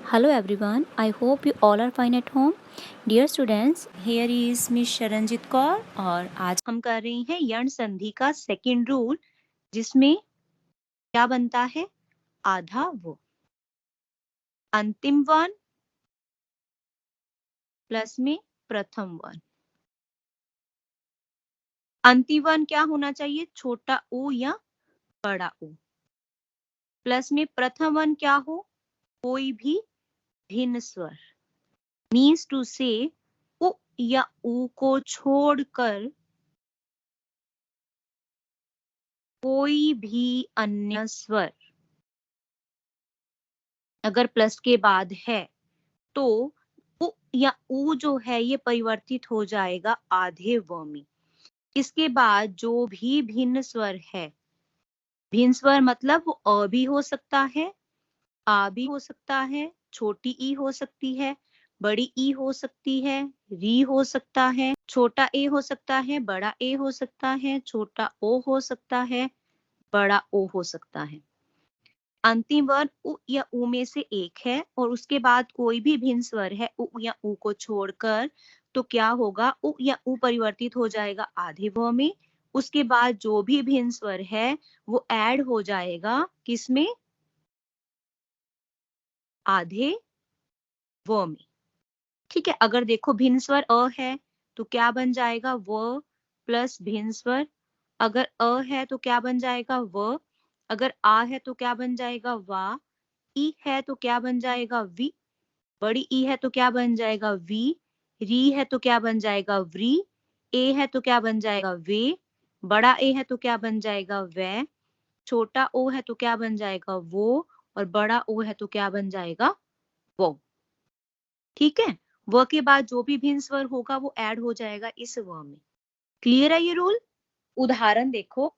Hello everyone, I hope you all are fine at home. Dear students, here is Miss Sharanjeet Kaur और आज हम कर रहे हैं यण संधि का सेकंड रूल, जिसमें क्या बनता है आधा वो अंतिम वर्ण प्लस में प्रथम वर्ण। अंतिम वर्ण क्या होना चाहिए, छोटा ऊ या बड़ा ऊ। प्लस में प्रथम वर्ण क्या हो, कोई भी भिन्न स्वर। मीन्स टू से उ या ऊ को छोड़कर कोई भी अन्य स्वर अगर प्लस के बाद है तो उ या ऊ जो है ये परिवर्तित हो जाएगा आधे व में। इसके बाद जो भी भिन्न स्वर है, भिन्न स्वर मतलब वो अ भी हो सकता है, आ भी हो सकता है, छोटी ई हो सकती है, बड़ी ई हो सकती है, री हो सकता है, छोटा ए हो सकता है, बड़ा ए हो सकता है, छोटा ओ हो सकता है, बड़ा ओ हो सकता है। अंतिम वर्ण उ या ऊ में से एक है और उसके बाद कोई भी भिन्न स्वर है उ या ऊ को छोड़कर, तो क्या होगा, उ या ऊ परिवर्तित हो जाएगा आधे व में। उसके बाद जो भी भिन्न स्वर है वो ऐड हो जाएगा किसमें, आधे व में। ठीक है, अगर देखो भिन्न स्वर अ है तो क्या बन जाएगा, व प्लस भिन्न स्वर। अगर अ है तो क्या बन जाएगा, व। अगर आ है तो क्या बन जाएगा, वा। ई है तो क्या बन जाएगा, वी। बड़ी ई है तो क्या बन जाएगा, वी। री है तो क्या बन जाएगा, व्री। ए है तो क्या बन जाएगा, वे। बड़ा ए है तो क्या बन जाएगा, वै। छोटा ओ है तो क्या बन जाएगा, वो। और बड़ा ओ है तो क्या बन जाएगा, वो। ठीक है, व के बाद जो भी भिन्न स्वर होगा वो ऐड हो जाएगा इस व में। क्लियर है ये रूल। उदाहरण देखो,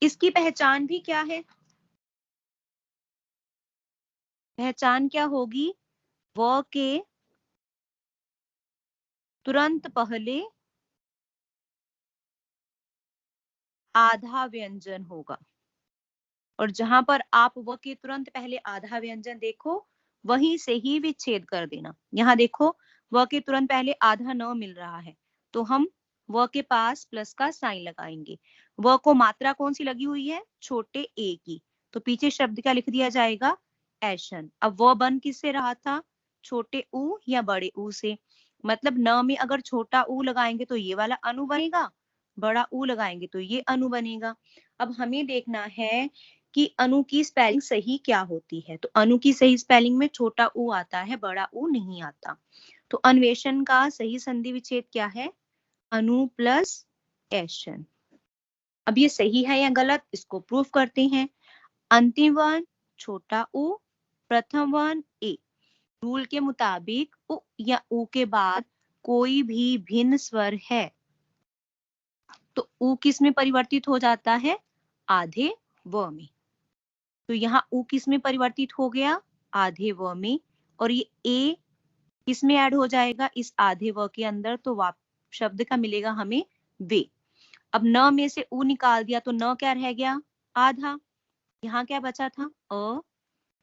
इसकी पहचान भी क्या है, पहचान क्या होगी, व के तुरंत पहले आधा व्यंजन होगा। और जहां पर आप व के तुरंत पहले आधा व्यंजन देखो वहीं से ही विच्छेद कर देना। यहाँ देखो व के तुरंत पहले आधा न मिल रहा है तो हम व के पास प्लस का साइन लगाएंगे। व को मात्रा कौन सी लगी हुई है, छोटे ए की, तो पीछे शब्द क्या लिख दिया जाएगा, ऐशन। अब व बन किससे रहा था, छोटे ऊ या बड़े ऊ से। मतलब न में अगर छोटा ऊ लगाएंगे तो ये वाला अनु बनेगा, बड़ा ऊ लगाएंगे तो ये अनु बनेगा। अब हमें देखना है कि अनु की स्पेलिंग सही क्या होती है, तो अनु की सही स्पेलिंग में छोटा ऊ आता है, बड़ा ऊ नहीं आता। तो अन्वेषण का सही संधि विच्छेद क्या है, अनु प्लस ऐशन। अब ये सही है या गलत, इसको प्रूफ करते हैं। अंतिम वर्ण छोटा ऊ, प्रथम वर्ण ए। रूल के मुताबिक उ या ऊ के बाद कोई भी भिन्न स्वर है तो ऊ किस में परिवर्तित हो जाता है, आधे व में। तो यहाँ ऊ किस में परिवर्तित हो गया, आधे व में। और ये ए किस में ऐड हो जाएगा, इस आधे व के अंदर। तो शब्द का मिलेगा हमें वे। अब न में से ऊ निकाल दिया तो न क्या रह गया, आधा। यहाँ क्या बचा था, अ।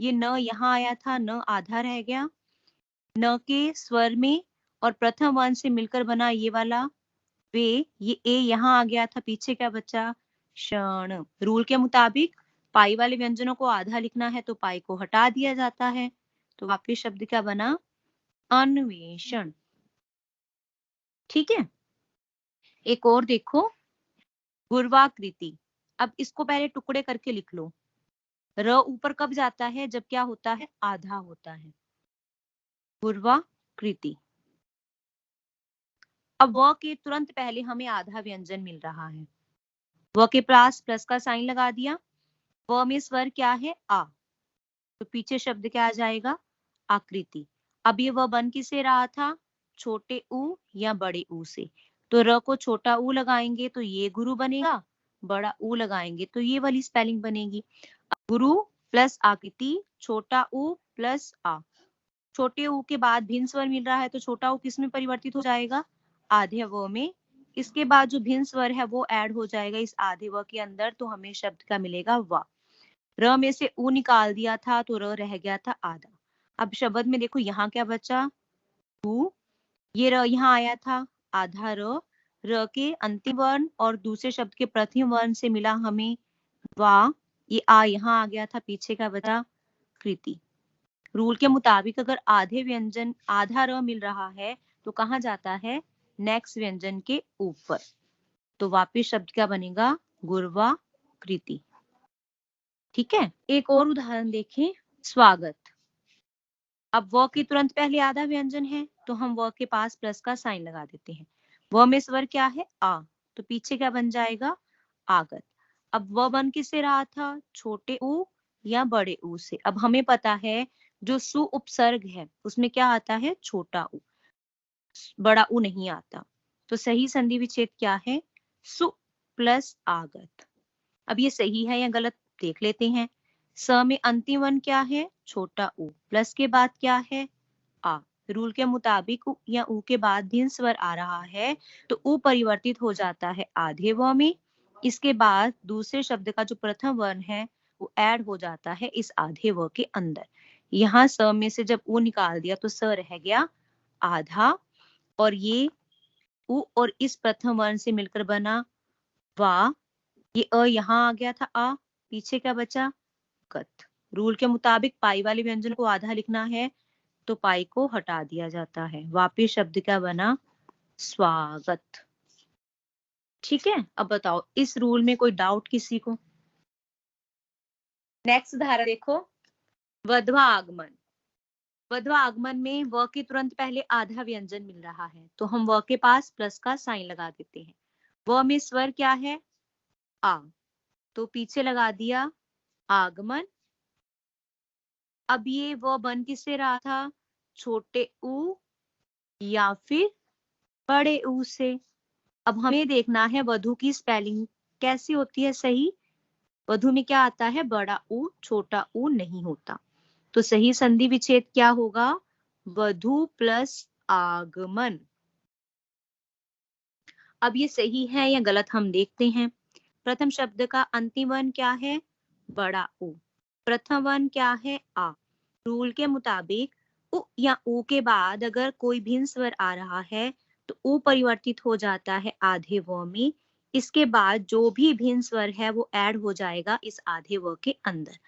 ये न यहाँ आया था, न आधा रह गया। न के स्वर में और प्रथम वर्ण से मिलकर बना ये वाला वे, ये ए यहाँ आ गया था, पीछे क्या बचा, क्षण। रूल के मुताबिक पाई वाले व्यंजनों को आधा लिखना है तो पाई को हटा दिया जाता है। तो वाक्य शब्द क्या बना, अन्वेषण। ठीक है, एक और देखो, गुर्वाकृति। अब इसको पहले टुकड़े करके लिख लो। र ऊपर कब जाता है, जब क्या होता है, आधा होता है, गुर्वाकृति। अब व के तुरंत पहले हमें आधा व्यंजन मिल रहा है, व के पास प्लस का साइन लगा दिया। व में स्वर क्या है, आ, तो पीछे शब्द क्या आ जाएगा, आकृति। अब ये वह बन किससे रहा था, छोटे ऊ या बड़े ऊ से। तो र को छोटा ऊ लगाएंगे तो ये गुरु बनेगा, बड़ा ऊ लगाएंगे तो ये वाली स्पेलिंग बनेगी। गुरु प्लस आकृति, छोटा ऊ प्लस आ। छोटे ऊ के बाद भिन्न स्वर मिल रहा है तो छोटा ऊ किस में परिवर्तित हो जाएगा, आधे व में। इसके बाद जो भिन्न स्वर है वो ऐड हो जाएगा इस आधे व के अंदर, तो हमें शब्द का मिलेगा वा। र में से ऊ निकाल दिया था तो र रह गया था आधा। अब शब्द में देखो यहाँ क्या बचा, ऊ, ये र यहाँ आया था आधा र के अंतिम वर्ण और दूसरे शब्द के प्रथम वर्ण से मिला हमें वा, ये आ यहाँ आ गया था, पीछे का बचा कृति। रूल के मुताबिक अगर आधे व्यंजन आधा र मिल रहा है तो कहाँ जाता है, नेक्स्ट व्यंजन के ऊपर। तो वापिस शब्द क्या बनेगा, गुरवा कृति। ठीक है, एक और उदाहरण देखें, स्वागत। अब व के तुरंत पहले आधा व्यंजन है तो हम व के पास प्लस का साइन लगा देते हैं। व में स्वर क्या है, आ, तो पीछे क्या बन जाएगा, आगत। अब व बन किससे रहा था, छोटे ऊ या बड़े ऊ से। अब हमें पता है जो सु उपसर्ग है उसमें क्या आता है, छोटा ऊ, बड़ा ऊ नहीं आता। तो सही संधि विच्छेद क्या है, सु प्लस आगत। अब ये सही है या गलत देख लेते हैं। स में अंतिम वर्ण क्या है, छोटा ऊ, प्लस के बाद क्या है, आ। रूल के मुताबिक उ या ऊ के बाद भिन्न स्वर आ रहा है तो ऊ परिवर्तित हो जाता है आधे व में। इसके बाद दूसरे शब्द का जो प्रथम वर्ण है वो ऐड हो जाता है इस आधे व के अंदर। यहाँ स में से जब ऊ निकाल दिया तो स रह गया आधा, और ये ऊ और इस प्रथम वर्ण से मिलकर बना वा, ये अ यहाँ आ गया था आ, पीछे क्या बचा, कत। रूल के मुताबिक पाई वाले व्यंजन को आधा लिखना है तो पाई को हटा दिया जाता है। वापिस शब्द क्या बना, स्वागत। ठीक है, अब बताओ इस रूल में कोई डाउट किसी को। नेक्स्ट धारा देखो, वधवा आगमन। वधवा आगमन में व के तुरंत पहले आधा व्यंजन मिल रहा है तो हम व के पास प्लस का साइन लगा देते हैं। व में स्वर क्या है, आ, तो पीछे लगा दिया आगमन। अब ये वो बन किससे रहा था, छोटे ऊ या फिर बड़े ऊ से। अब हमें देखना है वधु की स्पेलिंग कैसी होती है सही। वधु में क्या आता है, बड़ा ऊ, छोटा ऊ नहीं होता। तो सही संधि विच्छेद क्या होगा, वधु प्लस आगमन। अब ये सही है या गलत हम देखते हैं। प्रथम शब्द का अंतिम वर्ण क्या है, बड़ा ऊ, प्रथम वर्ण क्या है, आ। रूल के मुताबिक उ या ऊ के बाद अगर कोई भिन्न स्वर आ रहा है तो ऊ परिवर्तित हो जाता है आधे व में। इसके बाद जो भी भिन्न स्वर है वो ऐड हो जाएगा इस आधे व के अंदर।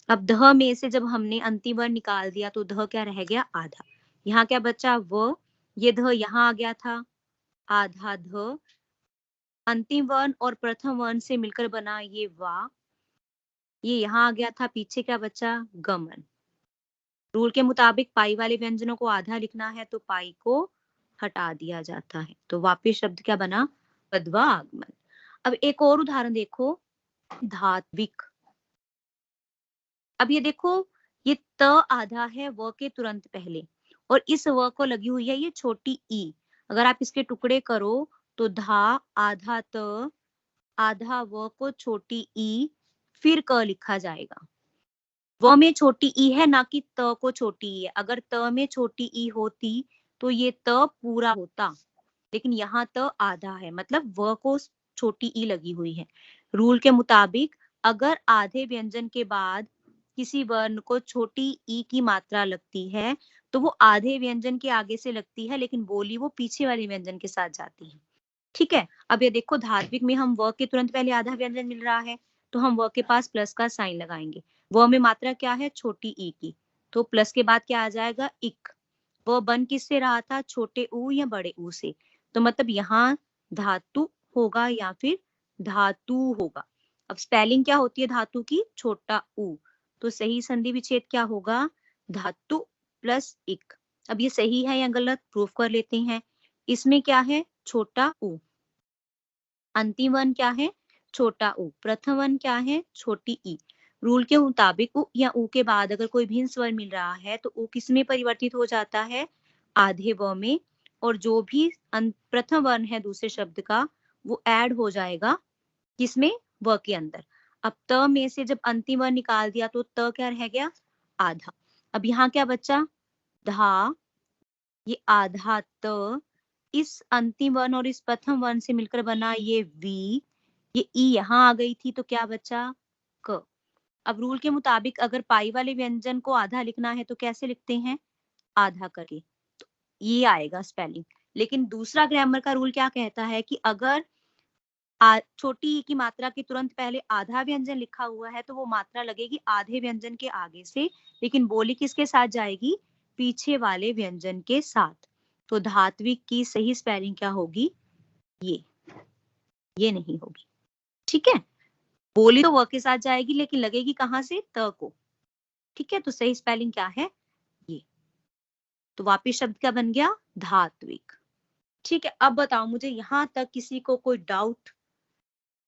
अब ध में से जब हमने अंतिम वर्ण निकाल दिया तो ध क्या रह गया, आधा। यहाँ क्या बचा, व, ये ध यहाँ आ गया था आधा ध, अंतिम वर्ण और प्रथम वर्ण से मिलकर बना ये वा, ये यहाँ आ गया था, पीछे क्या बचा, गमन। रूल के मुताबिक पाई वाले व्यंजनों को आधा लिखना है तो पाई को हटा दिया जाता है। तो वापिस शब्द क्या बना, वधवा आगमन। अब एक और उदाहरण देखो, धात्विक। अब ये देखो, ये त आधा है व के तुरंत पहले और इस व को लगी हुई है ये छोटी ई। अगर आप इसके टुकड़े करो तो धा आधा त आधा व को छोटी ई फिर क लिखा जाएगा। व में छोटी ई है ना कि त को छोटी ई है। अगर त में छोटी ई होती तो ये त पूरा होता, लेकिन यहाँ त आधा है, मतलब व को छोटी ई लगी हुई है। रूल के मुताबिक अगर आधे व्यंजन के बाद किसी वर्ण को छोटी ई की मात्रा लगती है तो वो आधे व्यंजन के आगे से लगती है, लेकिन बोली वो पीछे वाले व्यंजन के साथ जाती है। ठीक है, अब ये देखो धात्विक में हम व के तुरंत पहले आधा व्यंजन मिल रहा है तो हम व के पास प्लस का साइन लगाएंगे। व में मात्रा क्या है, छोटी ई की, तो प्लस के बाद क्या आ जाएगा, इक। व बन किससे रहा था, छोटे ऊ या बड़े ऊ से। तो मतलब यहाँ धातु होगा या फिर धातु होगा। अब स्पेलिंग क्या होती है धातु की, छोटा ऊ। तो सही संधि विच्छेद क्या होगा, धातु प्लस इक। अब ये सही है या गलत प्रूफ कर लेते हैं। इसमें क्या है, छोटा ऊ, अंतिम वर्ण क्या है, छोटा ऊ, प्रथम वर्ण क्या है, छोटी ई। रूल के मुताबिक उ या ऊ के बाद अगर कोई भिन्न स्वर मिल रहा है तो ऊ किस में परिवर्तित हो जाता है, आधे व में, और जो भी प्रथम वर्ण है दूसरे शब्द का वो ऐड हो जाएगा किसमें, व के अंदर। अब त में से जब अंतिम वर्ण निकाल दिया तो त क्या रह गया, आधा। अब यहाँ क्या बचा, धा, ये आधा त, इस अंतिम वर्ण और इस प्रथम वर्ण से मिलकर बना ये वी, ये ई यहाँ आ गई थी तो क्या बचा? क। अब रूल के मुताबिक अगर पाई वाले व्यंजन को आधा लिखना है तो कैसे लिखते हैं? आधा करके। तो ये आएगा स्पेलिंग। लेकिन दूसरा ग्रामर का रूल क्या कहता है कि अगर छोटी ई की मात्रा के तुरंत पहले आधा व्यंजन लिखा हुआ है तो वो मात्रा लगेगी आधे व्यंजन के आगे से, लेकिन बोली किसके साथ जाएगी? पीछे वाले व्यंजन के साथ। तो धात्विक की सही स्पेलिंग क्या होगी? ये नहीं होगी। ठीक है, बोली तो व के साथ जाएगी लेकिन लगेगी कहां से? त को। ठीक है, तो सही स्पेलिंग क्या है? ये। तो वापिस शब्द क्या बन गया? धात्विक। ठीक है, अब बताओ मुझे यहां तक किसी को कोई डाउट?